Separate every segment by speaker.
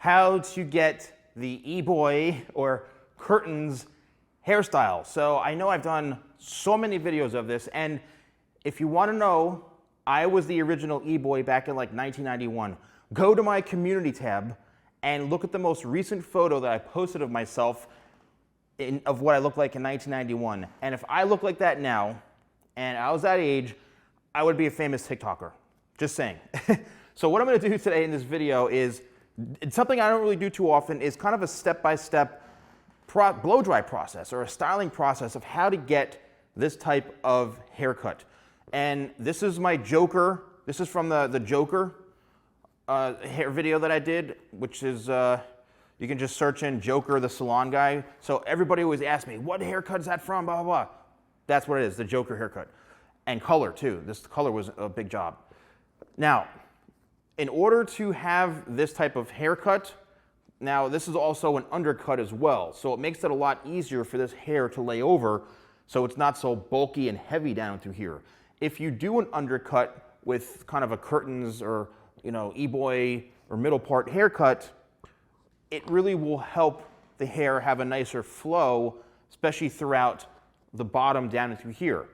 Speaker 1: how to get the e-boy or curtains hairstyle. So I know I've done so many videos of this, and if you want to know, I was the original e-boy back in like 1991. Go to my community tab and look at the most recent photo that I posted of myself of what I looked like in 1991. And if I look like that now, and I was that age, I would be a famous TikToker. Just saying. So what I'm going to do today in this video is, it's something I don't really do too often, is kind of a step-by-step blow dry process or a styling process of how to get this type of haircut. And this is my Joker. This is from the Joker hair video that I did, which is, you can just search in Joker, the salon guy. So everybody always asks me, what haircut is that from, blah, blah, blah. That's what it is, the Joker haircut. And color too. This color was a big job. Now, in order to have this type of haircut, now this is also an undercut as well. So it makes it a lot easier for this hair to lay over so it's not so bulky and heavy down through here. If you do an undercut with kind of a curtains or, you know, e-boy or middle part haircut, it really will help the hair have a nicer flow, especially throughout the bottom down through here.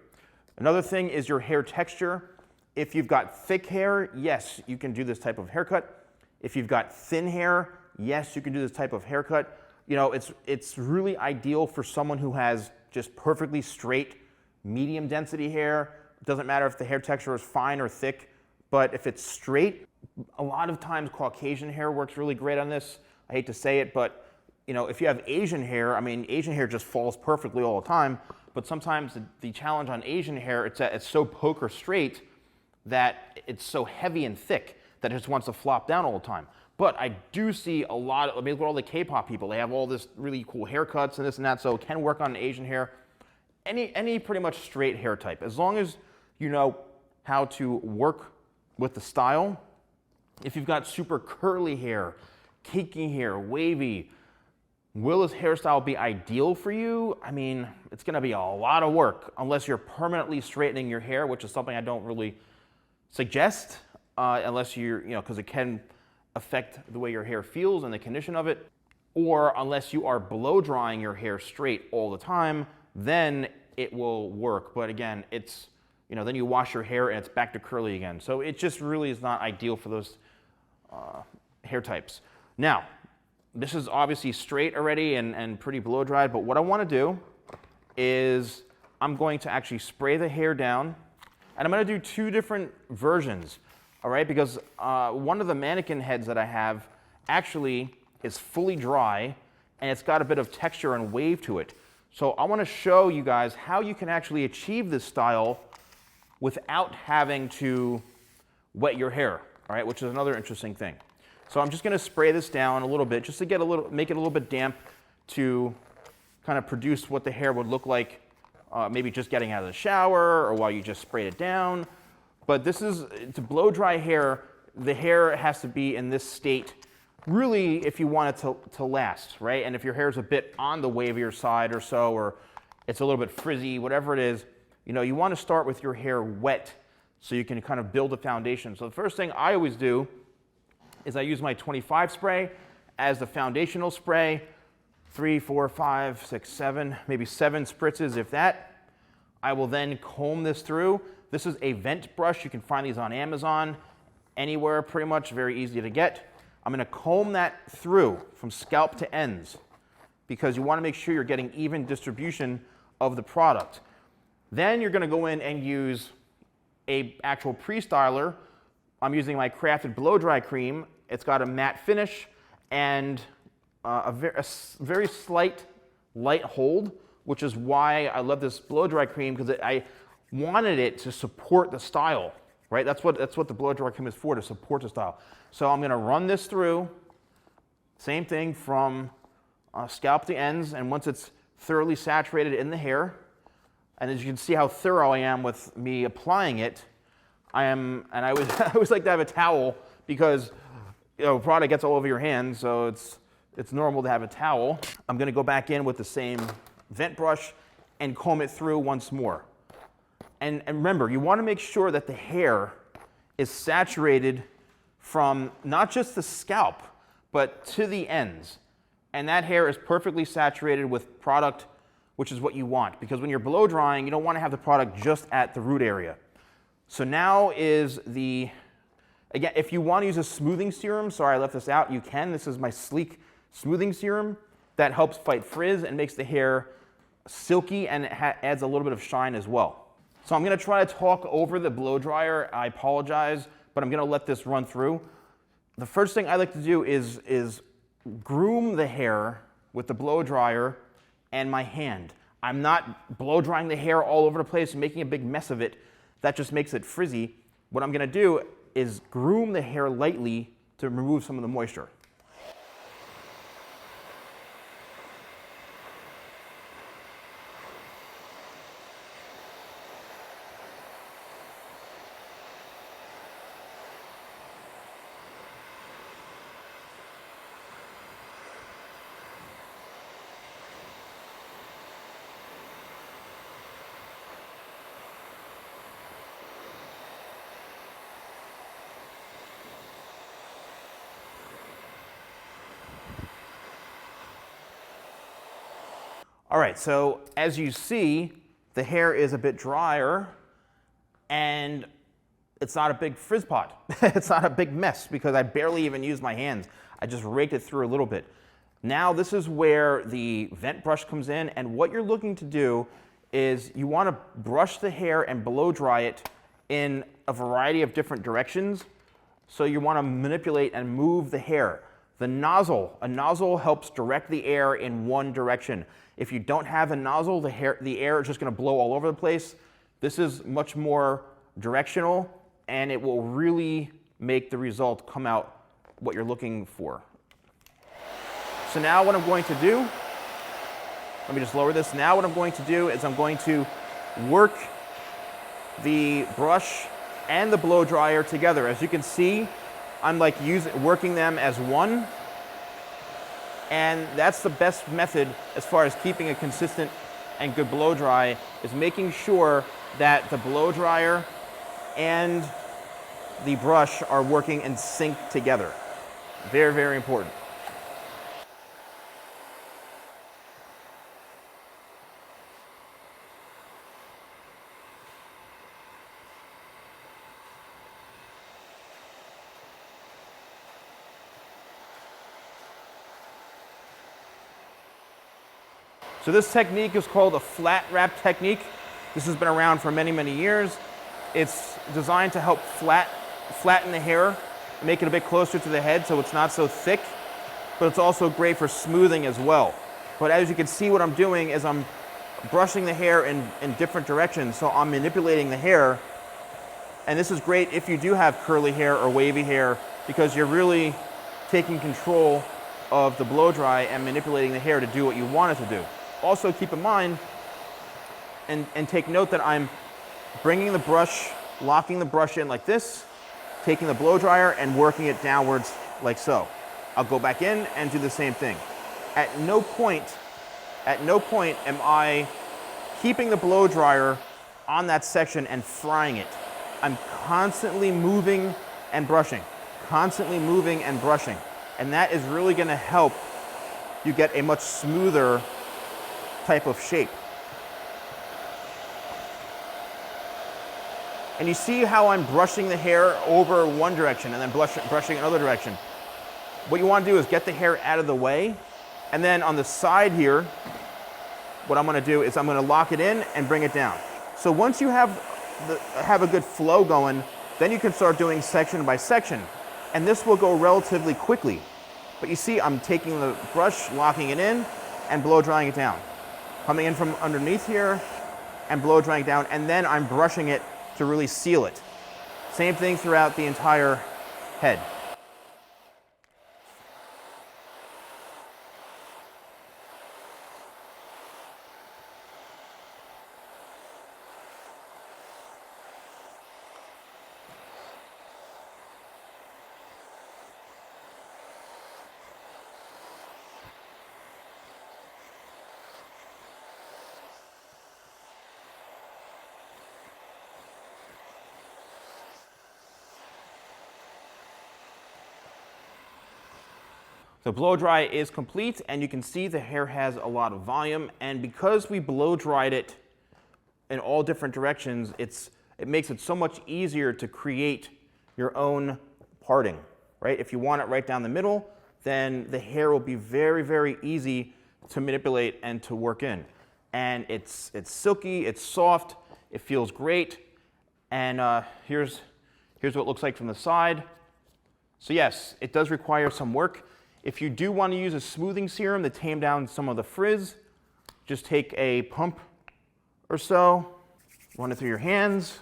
Speaker 1: Another thing is your hair texture. If you've got thick hair, yes, you can do this type of haircut. If you've got thin hair, yes, you can do this type of haircut. You know, it's really ideal for someone who has just perfectly straight, medium density hair. It doesn't matter if the hair texture is fine or thick, but if it's straight, a lot of times Caucasian hair works really great on this. I hate to say it, but you know, if you have Asian hair, I mean, Asian hair just falls perfectly all the time, but sometimes the challenge on Asian hair, it's that it's so poker straight that it's so heavy and thick that it just wants to flop down all the time. But I do see a lot of, I mean, look at all the K-pop people. They have all this really cool haircuts and this and that, so it can work on Asian hair. Any pretty much straight hair type. As long as you know how to work with the style. If you've got super curly hair, kinky hair, wavy, will this hairstyle be ideal for you? I mean, it's gonna be a lot of work unless you're permanently straightening your hair, which is something I don't really suggest, unless you're, you know, because it can affect the way your hair feels and the condition of it, or unless you are blow drying your hair straight all the time, then it will work. But again, it's, you know, then you wash your hair and it's back to curly again. So it just really is not ideal for those hair types. Now, this is obviously straight already and pretty blow dried, but what I want to do is I'm going to actually spray the hair down, and I'm going to do two different versions, all right? Because one of the mannequin heads that I have actually is fully dry, and it's got a bit of texture and wave to it. So I want to show you guys how you can actually achieve this style without having to wet your hair, all right? Which is another interesting thing. So I'm just going to spray this down a little bit just to get make it a little bit damp to kind of produce what the hair would look like maybe just getting out of the shower or while you just sprayed it down. But this is, to blow dry hair, the hair has to be in this state really if you want it to last, right? And if your hair is a bit on the wavier side or so, or it's a little bit frizzy, whatever it is, you know, you want to start with your hair wet so you can kind of build a foundation. So the first thing I always do is I use my 25 spray as the foundational spray, 3, 4, 5, 6, 7, maybe 7 spritzes if that. I will then comb this through. This is a vent brush. You can find these on Amazon, anywhere pretty much, very easy to get. I'm going to comb that through from scalp to ends because you want to make sure you're getting even distribution of the product. Then you're going to go in and use a actual pre-styler. I'm using my Crafted Blow Dry Cream. It's got a matte finish and a very slight light hold, which is why I love this blow dry cream, because I wanted it to support the style, right? That's what the blow dry cream is for, to support the style. So I'm going to run this through, same thing from scalp to ends, and once it's thoroughly saturated in the hair, and as you can see how thorough I am with me applying it, I always like to have a towel because, you know, product gets all over your hands, so it's normal to have a towel. I'm going to go back in with the same vent brush and comb it through once more. And remember, you want to make sure that the hair is saturated from not just the scalp, but to the ends. And that hair is perfectly saturated with product, which is what you want. Because when you're blow drying, you don't want to have the product just at the root area. So now is the, again, if you want to use a smoothing serum, sorry I left this out, you can. This is my sleek smoothing serum that helps fight frizz and makes the hair silky, and it adds a little bit of shine as well. So I'm going to try to talk over the blow dryer. I apologize, but I'm going to let this run through. The first thing I like to do is groom the hair with the blow dryer and my hand. I'm not blow drying the hair all over the place and making a big mess of it. That just makes it frizzy. What I'm going to do is groom the hair lightly to remove some of the moisture. All right, so as you see, the hair is a bit drier and it's not a big frizz pot. It's not a big mess because I barely even used my hands. I just raked it through a little bit. Now this is where the vent brush comes in, and what you're looking to do is you want to brush the hair and blow dry it in a variety of different directions. So you want to manipulate and move the hair. A nozzle helps direct the air in one direction. If you don't have a nozzle, the air is just going to blow all over the place. This is much more directional, and it will really make the result come out what you're looking for. So now what I'm going to do, let me just lower this. Now what I'm going to do is I'm going to work the brush and the blow dryer together. As you can see, I'm like working them as one. And that's the best method as far as keeping a consistent and good blow dry, is making sure that the blow dryer and the brush are working in sync together. Very, very important. So this technique is called a flat wrap technique. This has been around for many, many years. It's designed to help flatten the hair, make it a bit closer to the head so it's not so thick, but it's also great for smoothing as well. But as you can see, what I'm doing is I'm brushing the hair in different directions, so I'm manipulating the hair. And this is great if you do have curly hair or wavy hair, because you're really taking control of the blow dry and manipulating the hair to do what you want it to do. Also keep in mind and take note that I'm bringing the brush, locking the brush in like this, taking the blow dryer and working it downwards like so. I'll go back in and do the same thing. At no point am I keeping the blow dryer on that section and frying it. I'm constantly moving and brushing, constantly moving and brushing. And that is really going to help you get a much smoother type of shape. And you see how I'm brushing the hair over one direction and then brushing another direction. What you want to do is get the hair out of the way, and then on the side here, what I'm going to do is I'm going to lock it in and bring it down. So once you have a good flow going, then you can start doing section by section, and this will go relatively quickly. But you see, I'm taking the brush, locking it in, and blow drying it down. Coming in from underneath here and blow drying down, and then I'm brushing it to really seal it. Same thing throughout the entire head. The blow dry is complete, and you can see the hair has a lot of volume, and because we blow dried it in all different directions, it makes it so much easier to create your own parting, right? If you want it right down the middle, then the hair will be very, very easy to manipulate and to work in. And it's silky, it's soft, it feels great, and here's what it looks like from the side. So yes, it does require some work. If you do want to use a smoothing serum to tame down some of the frizz, just take a pump or so, run it through your hands,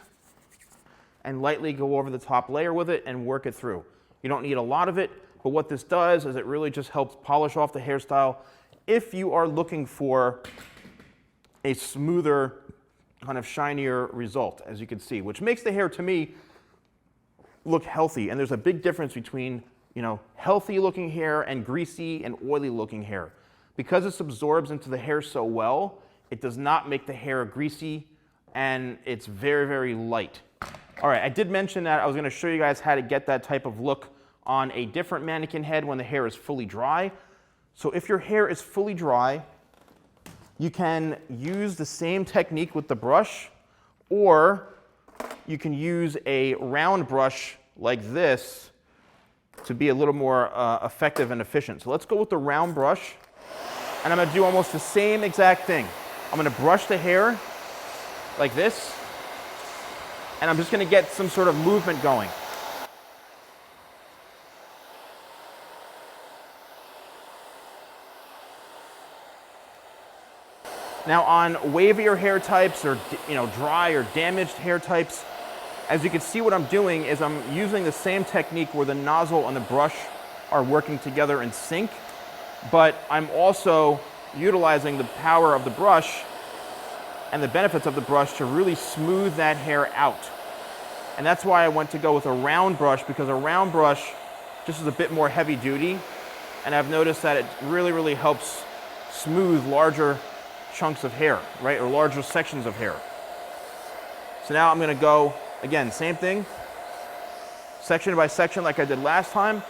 Speaker 1: and lightly go over the top layer with it and work it through. You don't need a lot of it, but what this does is it really just helps polish off the hairstyle if you are looking for a smoother, kind of shinier result, as you can see, which makes the hair, to me, look healthy. And there's a big difference between, healthy looking hair and greasy and oily looking hair. Because this absorbs into the hair so well, it does not make the hair greasy, and it's very, very light. All right, I did mention that I was going to show you guys how to get that type of look on a different mannequin head when the hair is fully dry. So if your hair is fully dry, you can use the same technique with the brush, or you can use a round brush like this to be a little more effective and efficient. So let's go with the round brush, and I'm going to do almost the same exact thing. I'm going to brush the hair like this, and I'm just going to get some sort of movement going. Now on wavier hair types, or dry or damaged hair types, as you can see, what I'm doing is I'm using the same technique where the nozzle and the brush are working together in sync, but I'm also utilizing the power of the brush and the benefits of the brush to really smooth that hair out. And that's why I went to go with a round brush, because a round brush just is a bit more heavy duty, and I've noticed that it really, really helps smooth larger chunks of hair, right, or larger sections of hair. So now I'm going to go, again, same thing, section by section like I did last time.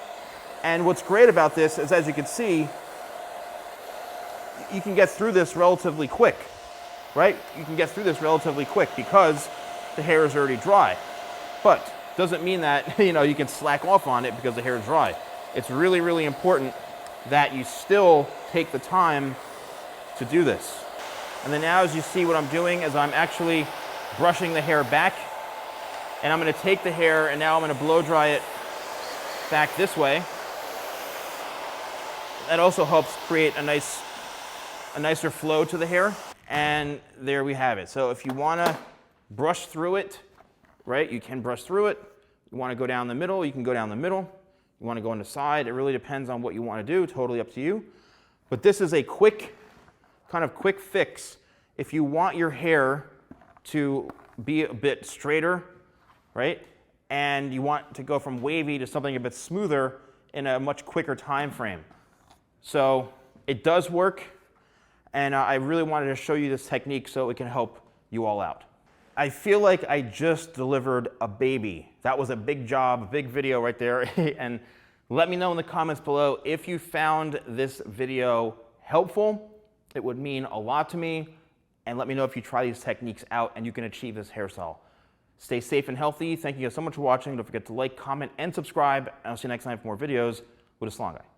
Speaker 1: And what's great about this is, as you can see, you can get through this relatively quick, right? You can get through this relatively quick because the hair is already dry. But doesn't mean that you can slack off on it because the hair is dry. It's really, really important that you still take the time to do this. And then now, as you see, what I'm doing is I'm actually brushing the hair back, and I'm going to take the hair and now I'm going to blow dry it back this way. That also helps create a nicer flow to the hair. And there we have it. So if you want to brush through it, right, you can brush through it. You want to go down the middle, you can go down the middle. You want to go on the side. It really depends on what you want to do, totally up to you. But this is a quick fix if you want your hair to be a bit straighter, right? And you want to go from wavy to something a bit smoother in a much quicker time frame. So it does work, and I really wanted to show you this technique so it can help you all out. I feel like I just delivered a baby. That was a big job, a big video right there. And let me know in the comments below if you found this video helpful. It would mean a lot to me. And let me know if you try these techniques out and you can achieve this hairstyle. Stay safe and healthy. Thank you guys so much for watching. Don't forget to like, comment, and subscribe. And I'll see you next time for more videos with a Salon Guy.